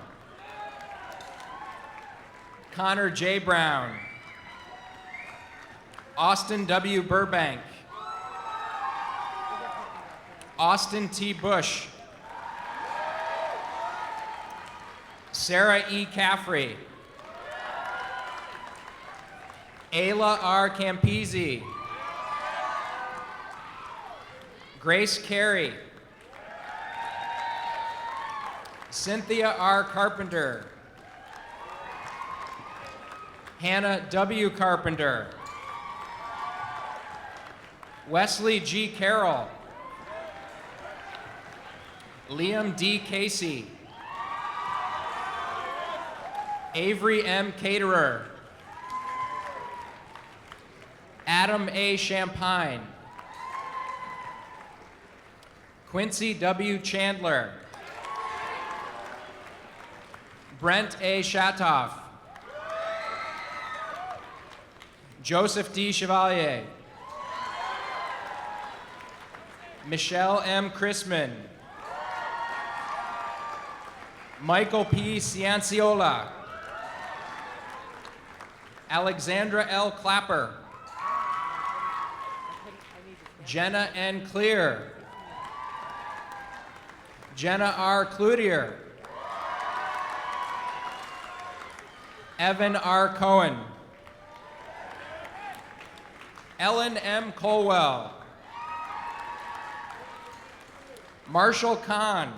S1: Connor J. Brown. Austin W. Burbank. Austin T. Bush. Sarah E. Caffrey. Ayla R. Campisi. Grace Carey. Cynthia R. Carpenter. Hannah W. Carpenter. Wesley G. Carroll. Liam D. Casey. Avery M. Caterer. Adam A. Champagne. Quincy W. Chandler. Brent A. Shatoff. Joseph D. Chevalier. Michelle M. Chrisman. Michael P. Cianciola. Alexandra L. Clapper. Jenna N. Clear. Jenna R. Cloutier. Evan R. Cohen. Ellen M. Colwell. Marshall Kahn.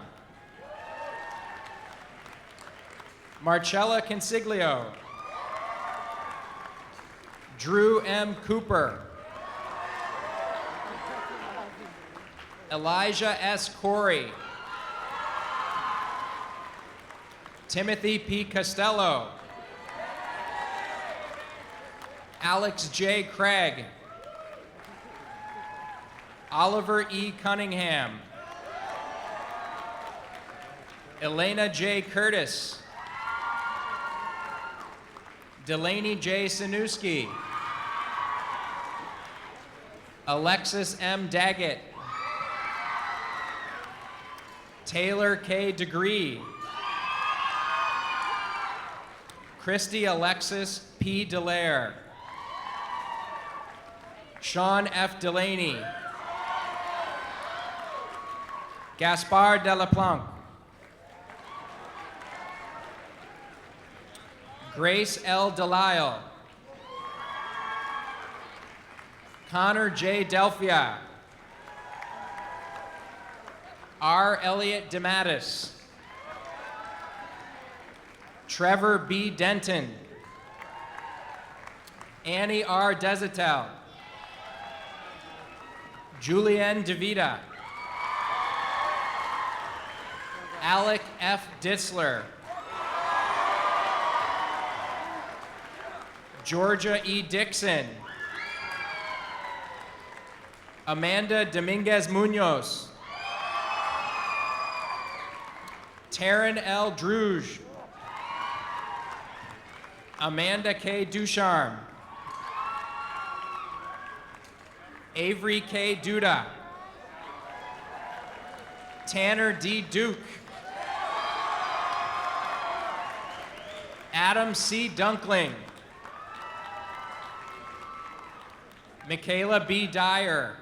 S1: Marcella Consiglio. Drew M. Cooper. Elijah S. Corey. Timothy P. Costello. Alex J. Craig. Oliver E. Cunningham. Elena J. Curtis. Delaney J. Sanuski. Alexis M. Daggett. Taylor K. Degree. Christy Alexis P. Delaire. Sean F. Delaney. Gaspard Delaplanque. Grace L. Delisle. Connor J. Delphia. R. Elliott DeMattis. Trevor B. Denton. Annie R. Desatel. Julianne DeVita. Alec F. Disler. Georgia E. Dixon. Amanda Dominguez Munoz. Taryn L. Druge. Amanda K. Ducharme. Avery K. Duda. Tanner D. Duke. Adam C. Dunkling. Michaela B. Dyer.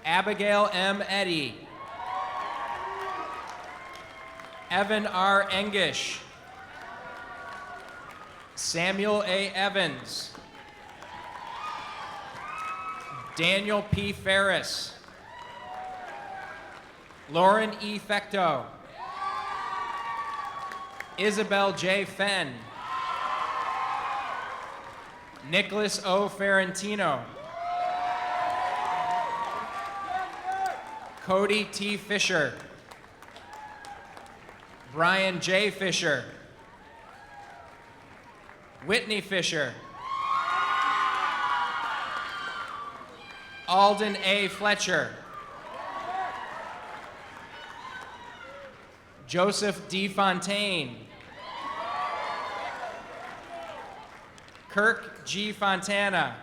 S1: Abigail M. Eddy. Evan R. Engish. Samuel A. Evans. Daniel P. Ferris. Lauren E. Fecto. Isabel J. Fenn. Nicholas O. Ferrantino. Cody T. Fisher. Brian J. Fisher. Whitney Fisher. Alden A. Fletcher. Joseph D. Fontaine. Kirk G. Fontana.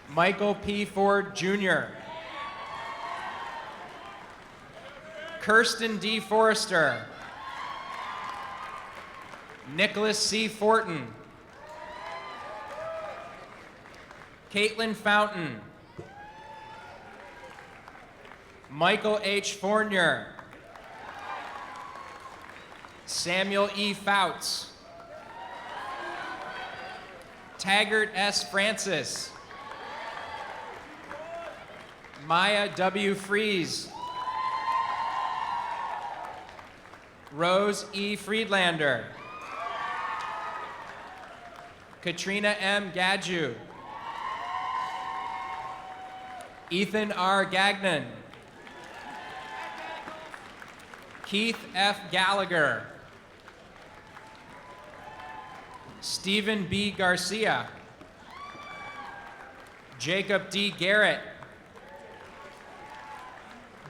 S1: Michael P. Ford Jr. Kirsten D. Forrester. Nicholas C. Fortin. Caitlin Fountain. Michael H. Fournier. Samuel E. Fouts. Taggart S. Francis. Maya W. Fries. Rose E. Friedlander. Katrina M. Gadju. Ethan R. Gagnon. Keith F. Gallagher. Stephen B. Garcia. Jacob D. Garrett.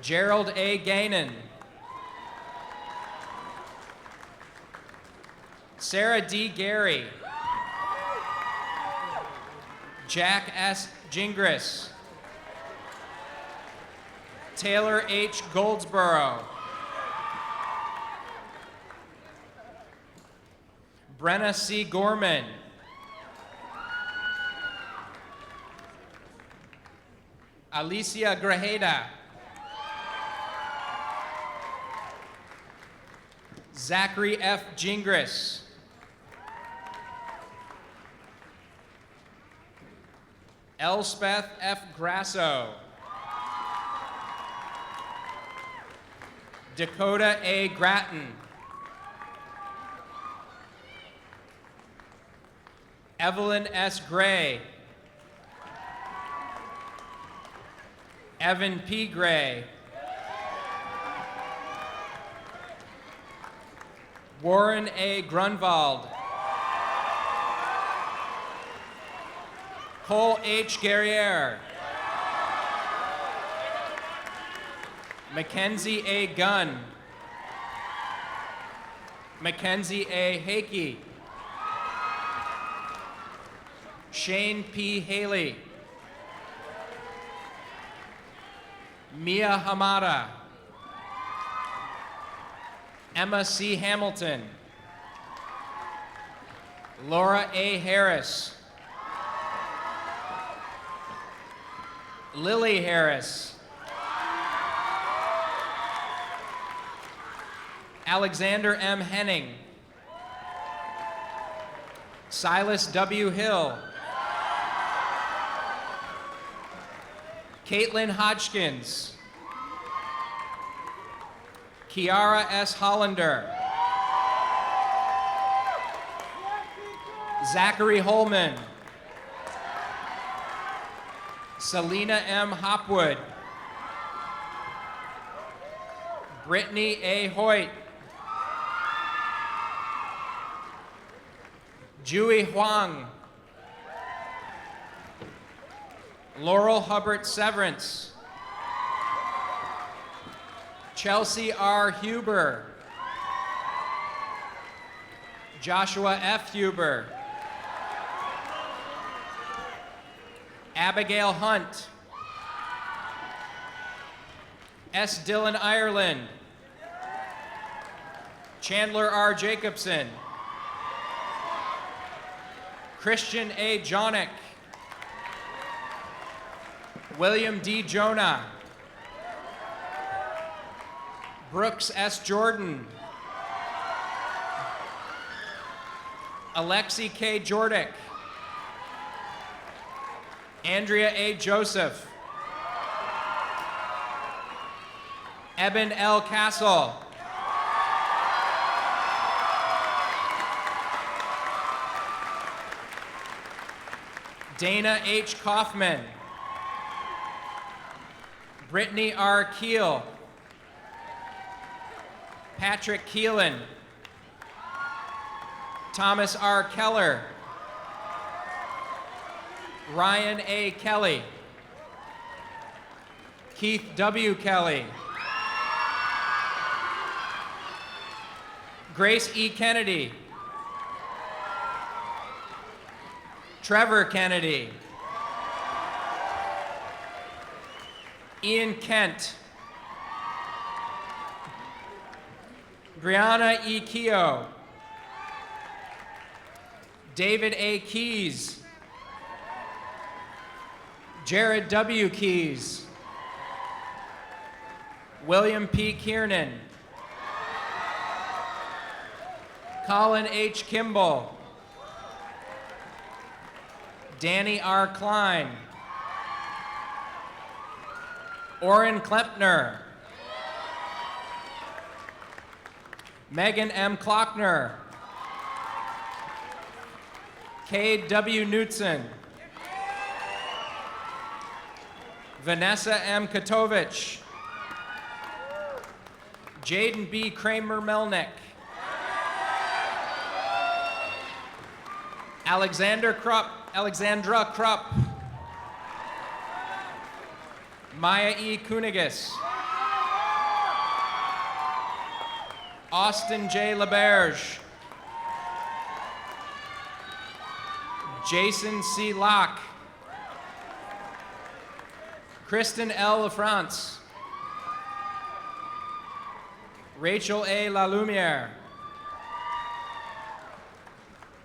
S1: Gerald A. Gainan. Sarah D. Gary. Jack S. Gingras. Taylor H. Goldsboro. Brenna C. Gorman. Alicia Grajeda. Zachary F. Gingras. Elspeth F. Grasso. Dakota A. Gratton. Evelyn S. Gray. Evan P. Gray. Warren A. Grunwald. Cole H. Guerriere. Mackenzie A. Gunn. Mackenzie A. Hakey. Shane P. Haley. Mia Hamada. Emma C. Hamilton. Laura A. Harris. Lily Harris. Alexander M. Henning. Silas W. Hill. Caitlin Hodgkins. Kiara S. Hollander. Zachary Holman. Selena M. Hopwood. Brittany A. Hoyt. Jui Huang. Laurel Hubbard Severance. Chelsea R. Huber. Joshua F. Huber. Abigail Hunt. S. Dylan Ireland. Chandler R. Jacobson. Christian A. Jonick. William D. Jonah. Brooks S. Jordan. Alexi K. Jordick. Andrea A. Joseph. Eben L. Castle. Dana H. Kaufman. Brittany R. Keel. Patrick Keelan. Thomas R. Keller. Ryan A. Kelly. Keith W. Kelly. Grace E. Kennedy. Trevor Kennedy. Ian Kent. Brianna E. Keogh. David A. Keys. Jared W. Keys. William P. Kiernan. Colin H. Kimball. Danny R. Klein. Orrin Klempner. Megan M. Klockner. Cade W. Knutson. Vanessa M. Katovich. Jaden B. Kramer-Melnick. Alexandra Krupp. Maya E. Kunigas. Austin J. LaBerge. Jason C. Locke. Kristen L. LaFrance. Rachel A. LaLumiere.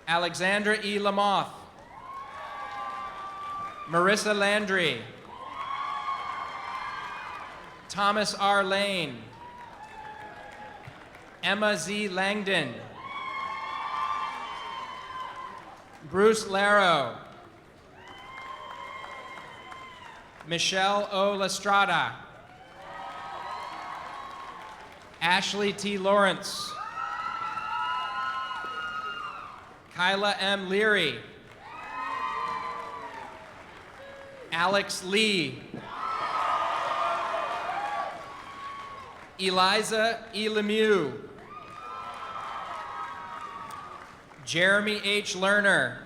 S1: Alexandra E. Lamoth. Marissa Landry. Thomas R. Lane. Emma Z. Langdon. Bruce Laro. Michelle O. Lestrada. Ashley T. Lawrence. Kyla M. Leary. Alex Lee. Eliza E. Lemieux. Jeremy H. Lerner.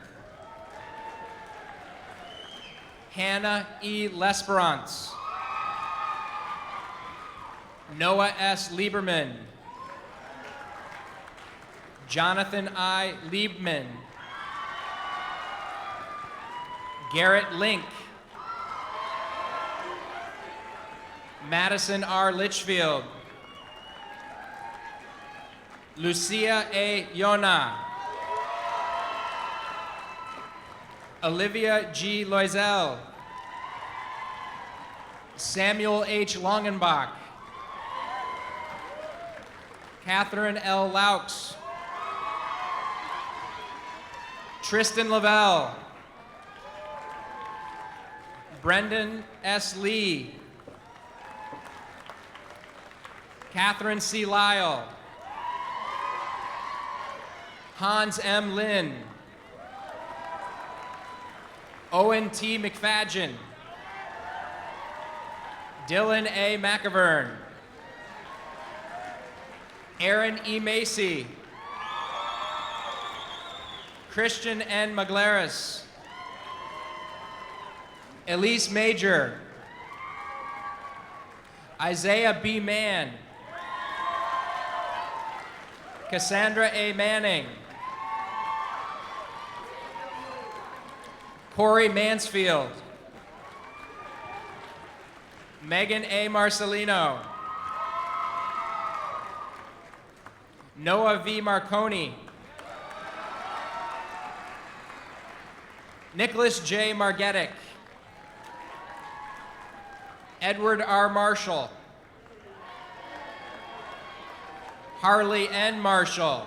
S1: Hannah E. Lesperance. Noah S. Lieberman. Jonathan I. Liebman. Garrett Link. Madison R. Litchfield. Lucia A. Yona. Olivia G. Loisel. Samuel H. Longenbach. Catherine L. Laux. Tristan Lavelle. Brendan S. Lee. Catherine C. Lyle. Hans M. Lin. Owen T. McFadgen. Dylan A. McIvern. Aaron E. Macy. Christian N. Maglaris. Elise Major. Isaiah B. Mann. Cassandra A. Manning. Corey Mansfield. Megan A. Marcelino. Noah V. Marconi. Nicholas J. Margetic. Edward R. Marshall. Harley N. Marshall.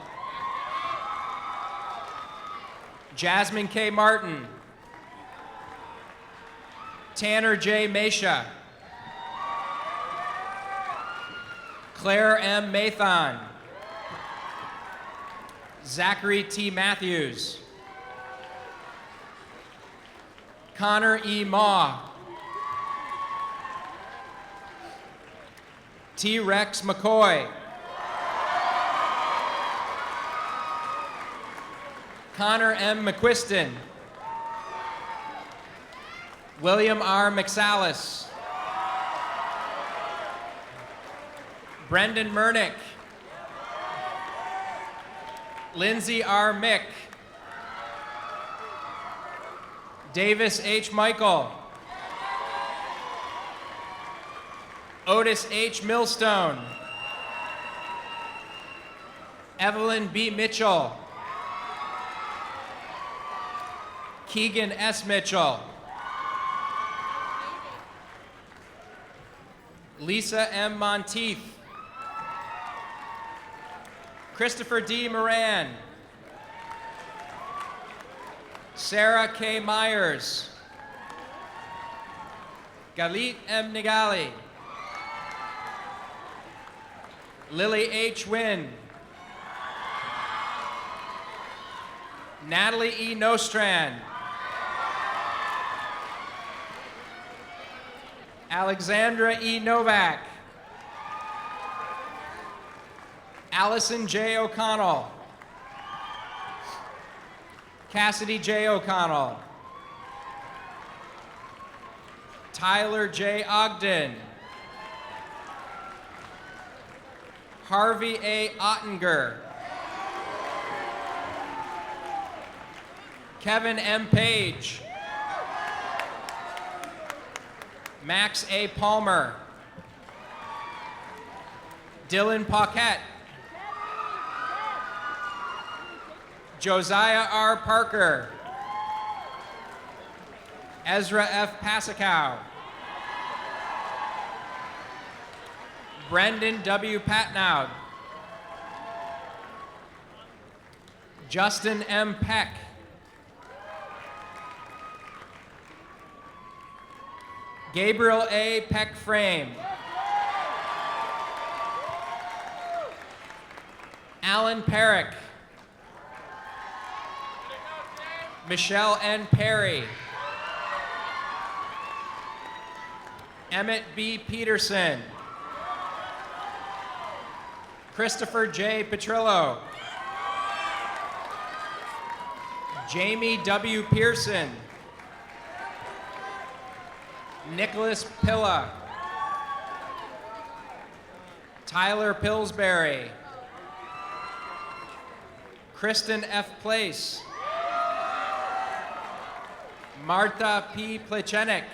S1: Jasmine K. Martin. Tanner J. Mesha. Claire M. Mathon. Zachary T. Matthews. Connor E. Maw. T. Rex McCoy. Connor M. McQuiston. William R. McSallis. Brendan Murnick. Lindsay R. Mick. Davis H. Michael. Otis H. Millstone. Evelyn B. Mitchell. Keegan S. Mitchell. Lisa M. Monteith. Christopher D. Moran. Sarah K. Myers. Galit M. Nigali. Lily H. Wynn. Natalie E. Nostrand. Alexandra E. Novak. Allison J. O'Connell. Cassidy J. O'Connell. Tyler J. Ogden. Harvey A. Ottinger. Kevin M. Page. Max A. Palmer. Dylan Paquette. Josiah R. Parker. Ezra F. Pasikow. Brendan W. Patnoud. Justin M. Peck. Gabriel A. Peck Frame. Alan Perrick. Michelle N. Perry. Emmett B. Peterson. Christopher J. Petrillo. Jamie W. Pearson. Nicholas Pilla. Tyler Pillsbury. Kristen F. Place. Martha P. Plechenik.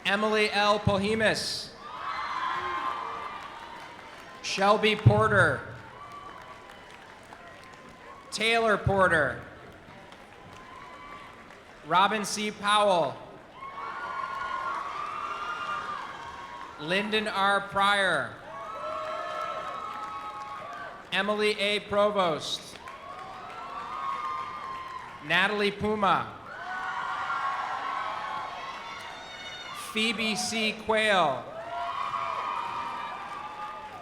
S1: Emily L. Polhemus. Shelby Porter. Taylor Porter. Robin C. Powell. Lyndon R. Pryor. Emily A. Provost. Natalie Puma. Phoebe C. Quayle.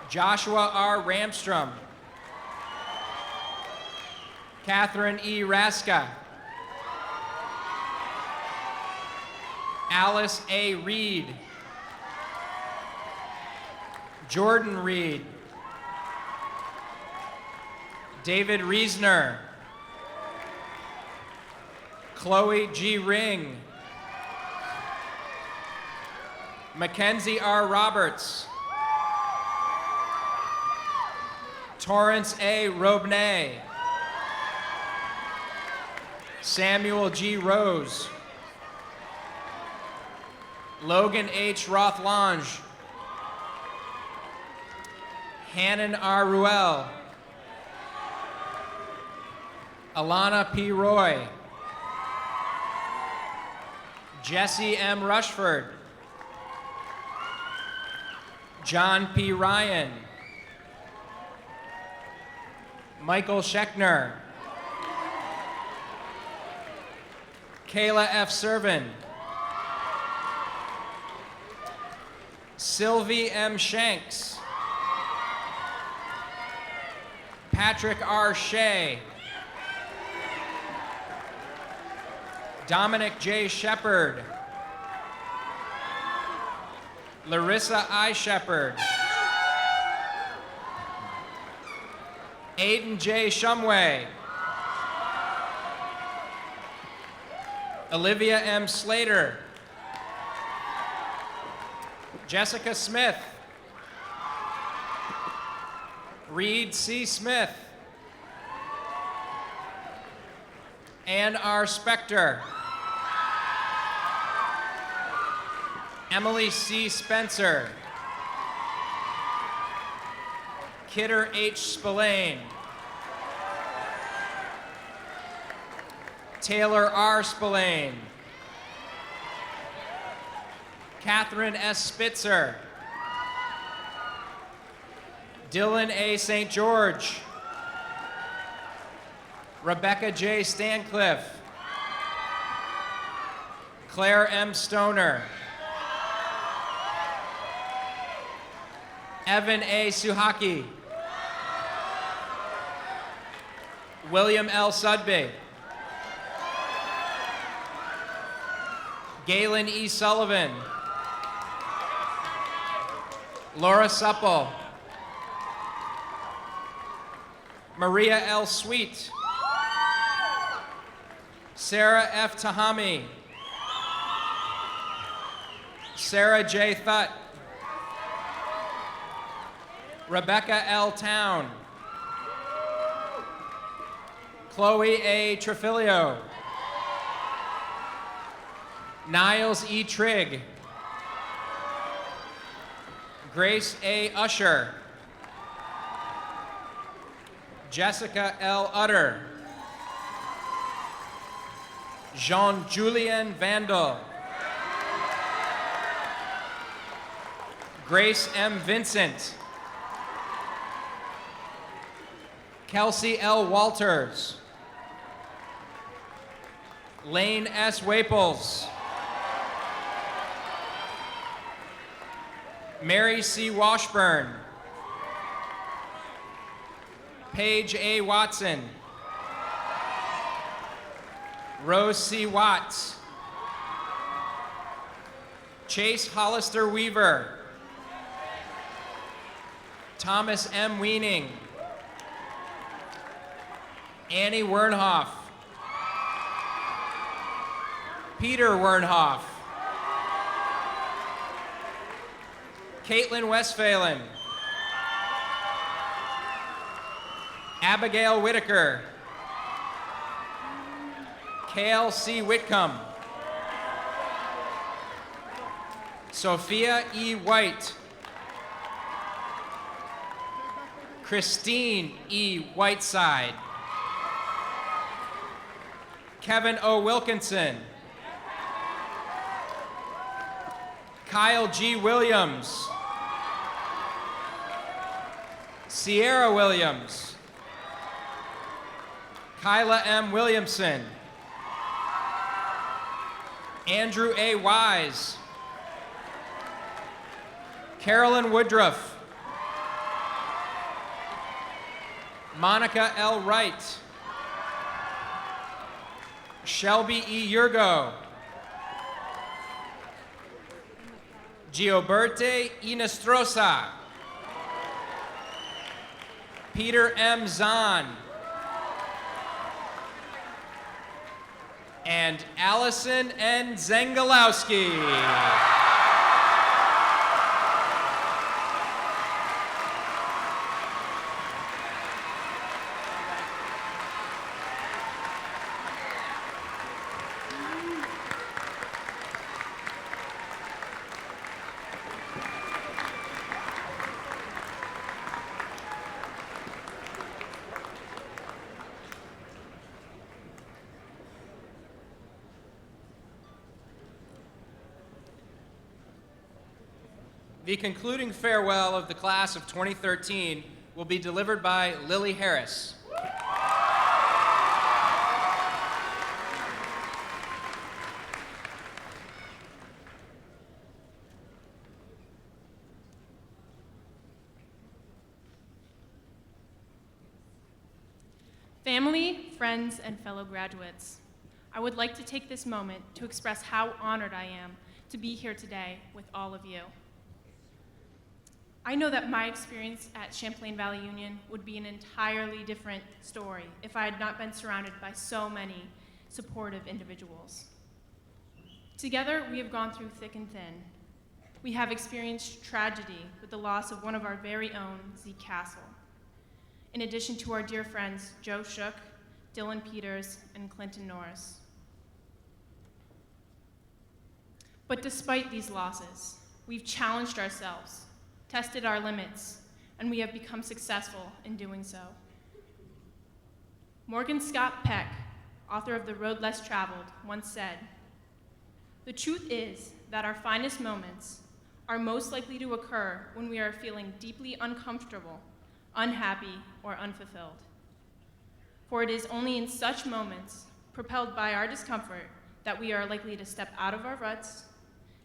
S1: Joshua R. Ramstrom. Catherine E. Raska. Alice A. Reed. Jordan Reed. David Reesner. Chloe G. Ring. Mackenzie R. Roberts. Torrance A. Robney. Samuel G. Rose, Logan H. Rothlange, Hannon R. Ruel, Alana P. Roy, Jesse M. Rushford, John P. Ryan, Michael Schechner, Kayla F. Servin, Sylvie M. Shanks, Patrick R. Shea, Dominic J. Shepard, Larissa I. Shepard, Aiden J. Shumway, Olivia M. Slater, Jessica Smith, Reed C. Smith, Ann R. Spector, Emily C. Spencer, Kidder H. Spillane, Taylor R. Spillane, Catherine S. Spitzer, Dylan A. St. George, Rebecca J. Stancliffe, Claire M. Stoner, Evan A. Suhaki, William L. Sudby, Galen E. Sullivan, Laura Supple, Maria L. Sweet, Sarah F. Tahami, Sarah J. Thutt, Rebecca L. Town, Chloe A. Trefilio, Niles E. Trigg, Grace A. Usher, Jessica L. Utter, Jean-Julien Vandal, Grace M. Vincent, Kelsey L. Walters, Lane S. Waples, Mary C. Washburn, Paige A. Watson, Rose C. Watts, Chase Hollister Weaver, Thomas M. Weening, Annie Wernhoff, Peter Wernhoff, Caitlin Westphalen, Abigail Whitaker, Kale C. Whitcomb, Sophia E. White, Christine E. Whiteside, Kevin O. Wilkinson, Kyle G. Williams, Sierra Williams, Kyla M. Williamson, Andrew A. Wise, Carolyn Woodruff, Monica L. Wright, Shelby E. Yurgo, Gioberte Inestrosa, Peter M. Zahn, and Allison N. Zengalowski. The concluding farewell of the class of 2013 will be delivered by Lily Harris.
S13: Family, friends, and fellow graduates, I would like to take this moment to express how honored I am to be here today with all of you. I know that my experience at Champlain Valley Union would be an entirely different story if I had not been surrounded by so many supportive individuals. Together, we have gone through thick and thin. We have experienced tragedy with the loss of one of our very own, Zeke Castle, in addition to our dear friends Joe Shook, Dylan Peters, and Clinton Norris. But despite these losses, we've challenged ourselves, tested our limits, and we have become successful in doing so. Morgan Scott Peck, author of The Road Less Traveled, once said, "The truth is that our finest moments are most likely to occur when we are feeling deeply uncomfortable, unhappy, or unfulfilled. For it is only in such moments, propelled by our discomfort, that we are likely to step out of our ruts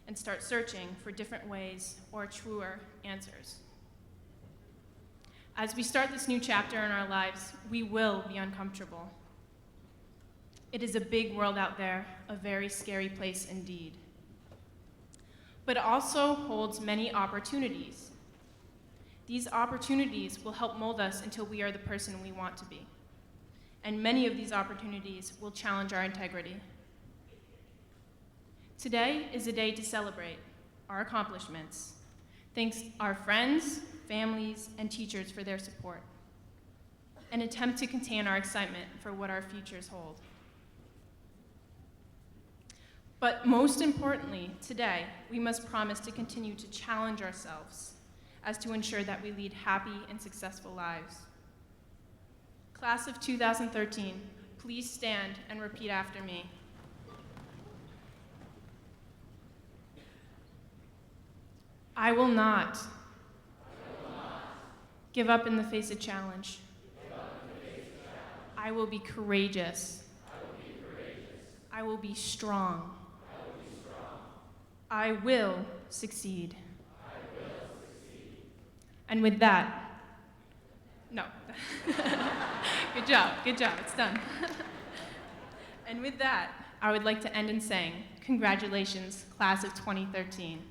S13: and start searching for different ways or truer answers. As we start this new chapter in our lives, we will be uncomfortable. It is a big world out there, a very scary place indeed. But it also holds many opportunities. These opportunities will help mold us until we are the person we want to be. And many of these opportunities will challenge our integrity. Today is a day to celebrate our accomplishments. Thank our friends, families, and teachers for their support. And attempt to contain our excitement for what our futures hold. But most importantly, today, we must promise to continue to challenge ourselves as to ensure that we lead happy and successful lives. Class of 2013, please stand and repeat after me. I will not give up in the face of challenge. I will be courageous. I will be strong. I will succeed. And with that, no. Good job, it's done. And with that, I would like to end in saying, congratulations, class of 2013.